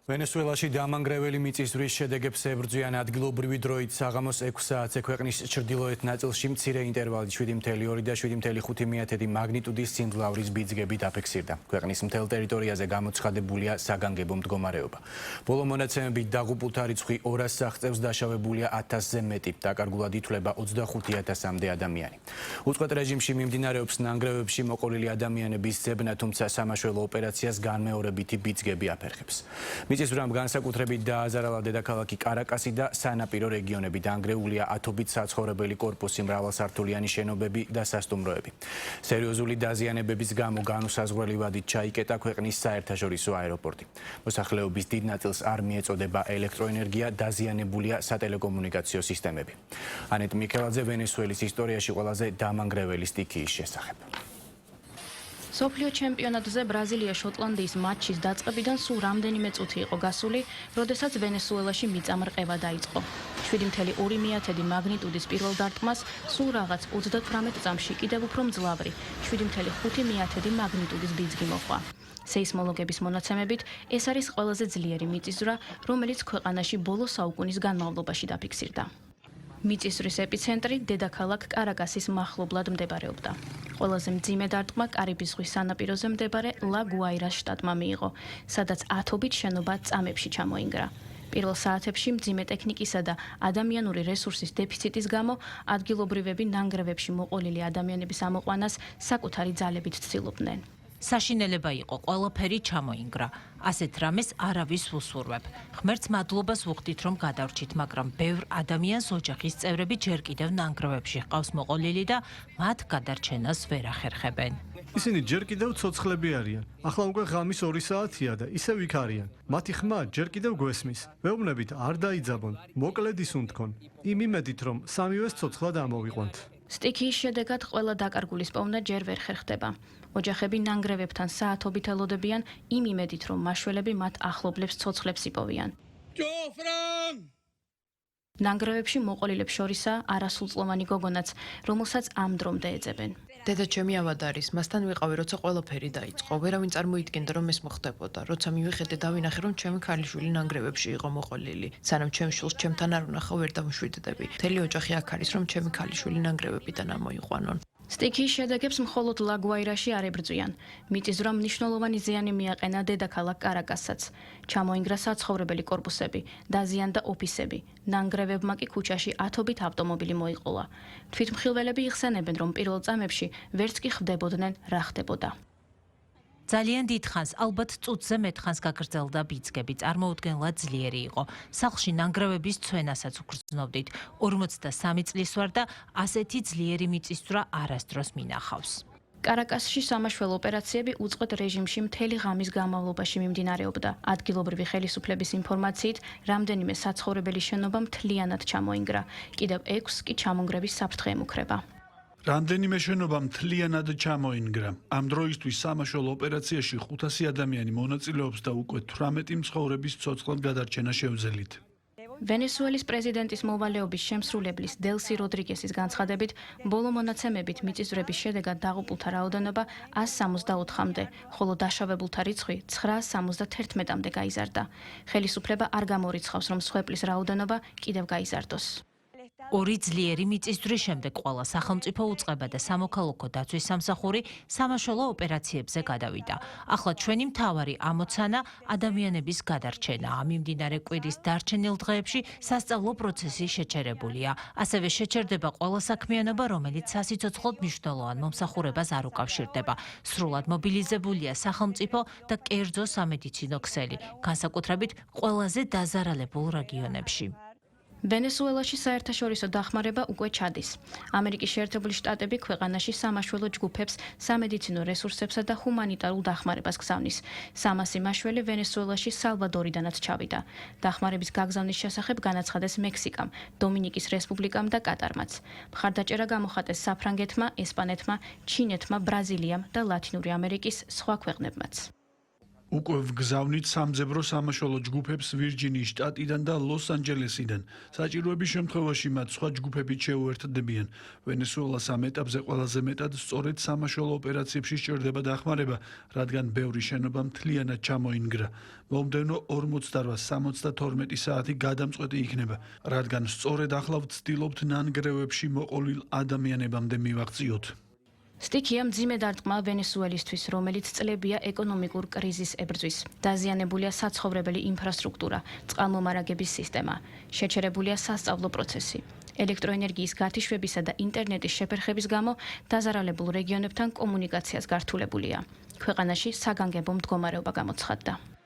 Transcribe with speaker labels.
Speaker 1: ვენესუელაში დამანგრეველი მიწისძვრის შედეგებს ებრძვიან ადგილობრივი დროით საღამოს 6 საათზე ქვეყნის ჩრდილოეთ ნაწილში მცირე ინტერვალით 7.2 და 7.5 მაგნიტუდის სიმძლავრის ბიძგები დაფიქსირდა. ქვეყნის მთელ ტერიტორიაზე გამოცხადებულია საგანგებო მდგომარეობა. ბოლო მონაცემებით დაღუპულთა რიცხვი 200 აღწევს, დაშავებულია 1000-ზე მეტი, დაკარგულად ითვლება 25,000-მდე ადამიანი. უწყვეტ რეჟიმში მიმდინარეობს ნანგრევებში მოყოლილი ადამიანების ძებნა, თუმცა სამაშველო ოპერაციას განმეორებითი ბიძგები აფერხებს. მიწისძვრამ განსაკუთრებით დააზარალა დედაქალაქი კარაკასი და სანაპირო რეგიონები, დანგრეულია ათობით საცხოვრებელი კორპუსი, მრავალსართულიანი შენობები და სასტუმროები. სერიოზული დაზიანებების გამო განუსაზღვრელი ვადით ჩაიკეტა ქვეყნის საერთაშორისო აეროპორტი. მოსახლეობის დიდ ნაწილს არ მიეწოდება ელექტროენერგია, დაზიანებულია სატელეკომუნიკაციო სისტემები. ანეტ მიქელაძე ვენესუელის ისტორიაში ყველაზე დამანგრეველი სტიქიის შესახებ.
Speaker 2: სოფლიო ჩემპიონატზე ბრაზილია შოტლანდიის მატჩის დაწყებიდან სულ რამდენიმე წუთი იყო გასული, როდესაც ვენესუელაში მიწამრყევა დაიწყო. 7.2 მაგნიტუდის პირველ დარტყმას სულ რაღაც 38 წამში კიდევ უფრო მძლავრი 7.5 მაგნიტუდის ბიძგი მოჰყვა. სეისმოლოგების მონაცემებით ეს არის ყველაზე ძლიერი მიწისძვრა, რომელიც ქვეყანაში ბოლო საუკუნის განმავლობაში დაფიქსირდა. მიწისძვრის ეპიცენტრი დედაქალაქ კარაკასის მახლობლად მდებარეობდა. ყველაზე მძიმე დარტყმა კარიბის ზღვის სანაპიროზე მდებარე ლა-გუაირას შტატმა მიიღო, სადაც ათობით შენობა წამებში ჩამოინგრა. პირველ საათებში მძიმე ტექნიკისა და ადამიანური რესურსის დეფიციტის გამო ადგილობრივები ნანგრევებში მოყოლილი ადამიანების ამოყვანას საკუთარი ძალებით ცდილობდნენ.
Speaker 3: საშინელება იყო, ყველაფერი ჩამოინგრა. ასეთ რამეს არავის უსურვებ. ღმერთს მადლობას ვუხდით, რომ გადავრჩით, მაგრამ ბევრ ადამიანს ოჯახის წევრები ჯერ კიდევ ნანგრევებში ჰყავს მოყოლილი და მათ გადარჩენას ვერ ახერხებენ.
Speaker 4: ისინი ჯერ კიდევ ცოცხლები არიან. ახლა უკვე ღამის 2 საათია და ისევ იქ არიან. მათი ხმა ჯერ კიდევ გვესმის. ვეუბნებით არ დაიძაბონ, მოკლედ ისუნთქონ. იმ იმედით, რომ სამივეს ცოცხლად ამოვიყვანთ.
Speaker 2: სტიქიის შედეგად ყველა დაკარგულის პოვნა ჯერ ვერ ხერხდება. ოჯახები ნანგრევებთან საათობით ელოდებიან იმ იმედით, რომ მაშველები მათ ახლობლებს ცოცხლებს იპოვიან. ნანგრევებში მოყოლილებს შორისაა არასრულწლოვანი გოგონაც, რომელსაც ამ დრომდე ეძებენ.
Speaker 5: დედა ჩემი ავად არის, მასთან ვიყავი, როცა ყველაფერი დაიწყო. ვერავინ წარმოიდგენდა, რომ ეს მოხდებოდა. როცა მივიხედე და ვინახე, რომ ჩემი ქალიშვილი ნანგრევებში იყო მოყოლილი. სანამ ჩემ შვილს ჩემთან არ ვნახა, ვერ დამშვიდდები. მთელი ოჯახი აქ არის, რომ ჩემი ქალიშვილი ნანგრევებიდან ამოიყვანონ.
Speaker 2: სტიქიის შედეგებს მხოლოდ ლა-გუაირაში არ ებრძვიან. მიწისძვრამ მნიშვნელოვანი ზიანი მიაყენა დედაქალაქ კარაკასაც. ჩამოინგრა საცხოვრებელი კორპუსები, დაზიანდა ოფისები. ნანგრევებმა კი ქუჩაში ათობით ავტომობილი მოიყოლა. თვითმხილველები იხსენებენ, რომ პირველ წამებში ვერც კი ხვდებოდნენ, რა ხდებოდა.
Speaker 3: ძალიან დიდხანს, ალბათ წუთზე მეტხანს გაგრძელდა ბიძგები, წარმოუდგენლად ძლიერი იყო. სახლში ნანგრევების ცვენასაც უგრძნობდით. 43 წლის ვარ და ასეთი ძლიერი მიწისძვრა არასდროს მინახავს.
Speaker 2: კარაკასში სამაშველო ოპერაციები უწყვეტ რეჟიმში მთელი ღამის განმავლობაში მიმდინარეობდა. ადგილობრივი ხელისუფლების ინფორმაციით, რამდენიმე საცხოვრებელი შენობა მთლიანად ჩამოინგრა. კიდევ 6 კი ჩამონგრევის საფრთხე ემუქრება.
Speaker 6: რამდენიმე შენობა მთლიანად ჩამოინგრა. ამ დროისთვის სამაშველო ოპერაციაში 500 ადამიანი მონაწილეობს და უკვე 18 მცხოვრების ცოცხლად გადარჩენა შევძელით.
Speaker 2: ვენესუელის პრეზიდენტის მოვალეობის შემსრულებლის დელსი როდრიგესის განცხადებით, ბოლო მონაცემებით მიწისძვრების შედეგად დაღუპულთა რაოდენობა 164-მდე, ხოლო დაშავებულთა რიცხვი 971-მდე გაიზარდა. ხელისუფლება არ გამორიცხავს, რომ მსხვერპლის რაოდენობა კიდევ გაიზარდოს.
Speaker 3: ორი ძლიერი მიწისძვრის შემდეგ ყველა სახელმწიფო უწყება და სამოქალაქო დაცვის სამსახური სამაშველო ოპერაციებზე გადავიდა. ახლა ჩვენი მთავარი ამოცანა ადამიანების გადარჩენაა. მიმდინარე კვირის დარჩენილ დღეებში სასწავლო პროცესი შეჩერებულია. ასევე შეჩერდება ყველა საქმიანობა, რომელიც სასიცოცხლოდ მნიშვნელოვან მომსახურებას არ უკავშირდება. სრულად მობილიზებულია სახელმწიფო და კერძო სამედიცინო ქსელი, განსაკუთრებით ყველაზე დაზარალებულ რეგიონებში.
Speaker 2: ვენესუელაში საერთაშორისო დახმარება უკვე ჩადის. ამერიკის შეერთებული შტატები ქვეყანაში სამაშველო ჯგუფებს, სამედიცინო რესურსებსა და ჰუმანიტარულ დახმარებას გზავნის. 300 მაშველი ვენესუელაში სალვადორიდანაც ჩავიდა. დახმარების გაგზავნის შესახებ განაცხადეს მექსიკამ, დომინიკის რესპუბლიკამ და კატარმაც. მხარდაჭერა გამოხატეს საფრანგეთმა, ესპანეთმა, ჩინეთმა, ბრაზილიამ და ლათინური ამერიკის სხვა ქვეყნებმაც.
Speaker 6: უკვე ვგზავნით სამძებრო სამაშველო ჯგუფებს ვირჯინიის შტატიდან და ლოს-ანჯელესიდან. საჭიროების შემთხვევაში მათ სხვა ჯგუფებით შეუერთდებიან. ვენესუელას ამ ეტაპზე ყველაზე მეტად სწორედ სამაშველო ოპერაციებში სჭირდება დახმარება, რადგან ბევრი შენობა მთლიანად ჩამოინგრა. მომდევნო 48-72 საათი გადამწყვეტი იქნება, რადგან სწორედ ახლა ვცდილობთ ნანგრევებში მოყოლილ ადამიანებამდე მივაღწიოთ.
Speaker 2: სტიქია მძიმე დარტყმა ვენესუელისთვის, რომელიც წლებია ეკონომიკურ კრიზისს ებრძვის. დაზიანებულია საცხოვრებელი ინფრასტრუქტურა, წყალმომარაგების სისტემა, შეჩერებულია სასწავლო პროცესი. ელექტროენერგიის გათიშვებისა და ინტერნეტის შეფერხების გამო დაზარალებულ რეგიონებთან კომუნიკაციას გართულებულია. ქვეყანაში საგანგებო მდგომარეობა გამოცხადდა.